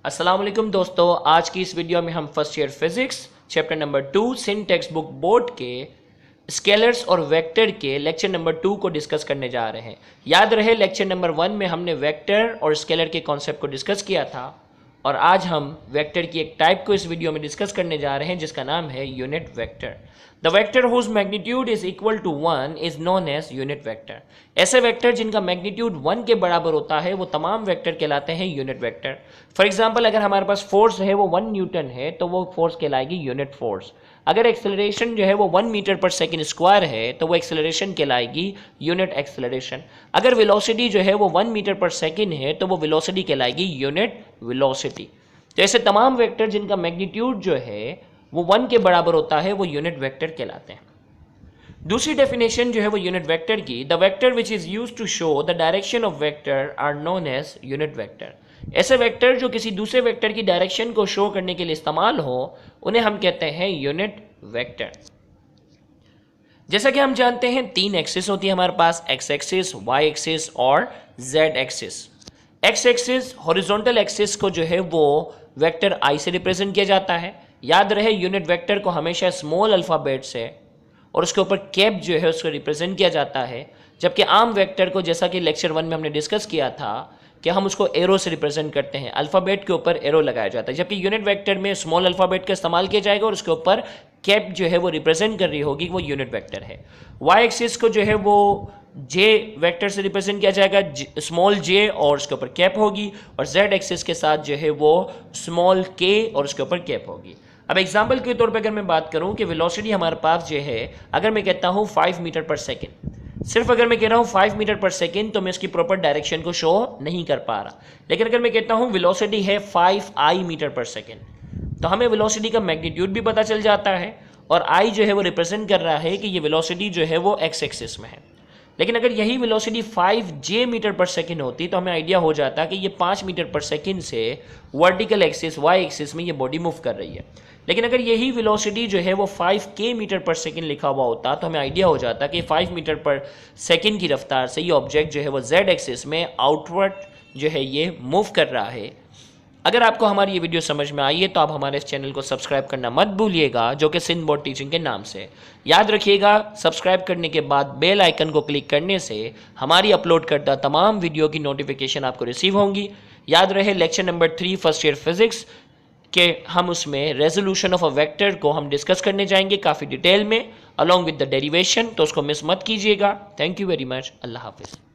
अस्सलाम वालेकुम दोस्तों, आज की इस वीडियो में हम first year physics chapter number 2 सिन टेक्स्ट बुक बोर्ड के स्केलर्स और वेक्टर के लेक्चर नंबर 2 को डिस्कस करने जा रहे हैं। याद रहे लेक्चर नंबर 1 में हमने वेक्टर और स्केलर के कॉन्सेप्ट को डिस्कस किया था और आज हम वेक्टर की एक टाइप को इस वीडियो में डिस्कस करने जा रहे हैं जिसका नाम है unit vector. The vector whose magnitude is equal to 1 is known as unit vector. ऐसे वेक्टर जिनका मैग्नीट्यूड 1 के बराबर होता है वो तमाम वेक्टर कहलाते हैं यूनिट वेक्टर। फॉर एग्जांपल, अगर हमारे पास फोर्स है वो 1 न्यूटन है तो वो फोर्स कहलाएगी यूनिट फोर्स। अगर एक्सेलरेशन जो है वो 1 मीटर पर सेकेंड स्क्वायर है तो वो एक्सेलरेशन कहलाएगी यूनिट एक्सेलरेशन। अगर वेलोसिटी जो है वो 1 मीटर पर सेकेंड है तो वो वेलोसिटी कहलाएगी यूनिट वेलोसिटी। तो ऐसे तमाम वेक्टर जिनका मैग्नीट्यूड जो है वो 1 के बराबर होता है वो यूनिट वेक्टर कहलाते हैं। दूसरी डेफिनेशन जो है वो यूनिट वेक्टर की, the vector which is used to show the direction of vector are known as unit vector. ऐसे वेक्टर जो किसी दूसरे वेक्टर की डायरेक्शन को शो करने के लिए इस्तेमाल हो उन्हें हम कहते हैं यूनिट वेक्टर। जैसा कि हम जानते हैं 3 एक्सिस होती है हमारे पास, एक्स एक्सिस, वाई एक्सिस और Z axis. X axis horizontal axis को जो है वो वेक्टर आई से रिप्रेजेंट किया जाता है। याद रहे यूनिट वेक्टर को हमेशा स्मॉल अल्फ़ाबेट से और उसके ऊपर कैप जो है उसको रिप्रेजेंट किया जाता है, जबकि आम वेक्टर को जैसा कि लेक्चर 1 में हमने डिस्कस किया था कि हम उसको एरो से रिप्रेजेंट करते हैं, अल्फ़ाबेट के ऊपर एरो लगाया जाता है, जबकि यूनिट वेक्टर में स्मॉल अल्फ़ाबेट का इस्तेमाल किया जाएगा और उसके ऊपर कैप जो है वो रिप्रेजेंट कर रही होगी, वो यूनिट वेक्टर है। वाई एक्सिस को जो है वो जे वेक्टर से रिप्रेजेंट किया जाएगा, स्मॉल जे और उसके ऊपर कैप होगी, और जेड एक्सिस के साथ जो है वो स्मॉल के और उसके ऊपर कैप होगी। अब एग्जाम्पल के तौर पर अगर मैं बात करूं कि वेलोसिटी हमारे पास जो है, अगर मैं कहता हूं 5 मीटर पर सेकेंड, सिर्फ अगर मैं कह रहा हूं 5 मीटर पर सेकेंड तो मैं इसकी प्रॉपर डायरेक्शन को शो नहीं कर पा रहा। लेकिन अगर मैं कहता हूं वेलोसिटी है 5 आई मीटर पर सेकेंड तो हमें वेलोसिटी का मैग्नीट्यूड भी पता चल जाता है और आई जो है वो रिप्रेजेंट कर रहा है कि ये वेलोसिटी जो है वो एक्स एक्सिस में है। लेकिन अगर यही वेलोसिटी 5 जे मीटर पर सेकेंड होती तो हमें आइडिया हो जाता कि ये 5 मीटर पर सेकेंड से वर्टिकल एक्सिस वाई एक्सिस में ये बॉडी मूव कर रही है। लेकिन अगर यही वेलोसिटी जो है वो 5 के मीटर पर सेकेंड लिखा हुआ होता तो हमें आइडिया हो जाता कि 5 मीटर पर सेकेंड की रफ्तार से ये ऑब्जेक्ट जो है वो जेड एक्सिस में आउटवर्ड जो है ये मूव कर रहा है। अगर आपको हमारी ये वीडियो समझ में आई है तो आप हमारे इस चैनल को सब्सक्राइब करना मत भूलिएगा, जो कि सिंध बोर्ड टीचिंग के नाम से। याद रखिएगा, सब्सक्राइब करने के बाद बेल आइकन को क्लिक करने से हमारी अपलोड करता तमाम वीडियो की नोटिफिकेशन आपको रिसीव होंगी। याद रहे lecture number 3 first year physics के हम उसमें रेजोल्यूशन ऑफ अ वेक्टर को हम डिस्कस करने जाएंगे काफ़ी डिटेल में अलॉन्ग विद द डेरिवेशन, तो उसको मिस मत कीजिएगा। Thank you very much. अल्लाह हाफिज़।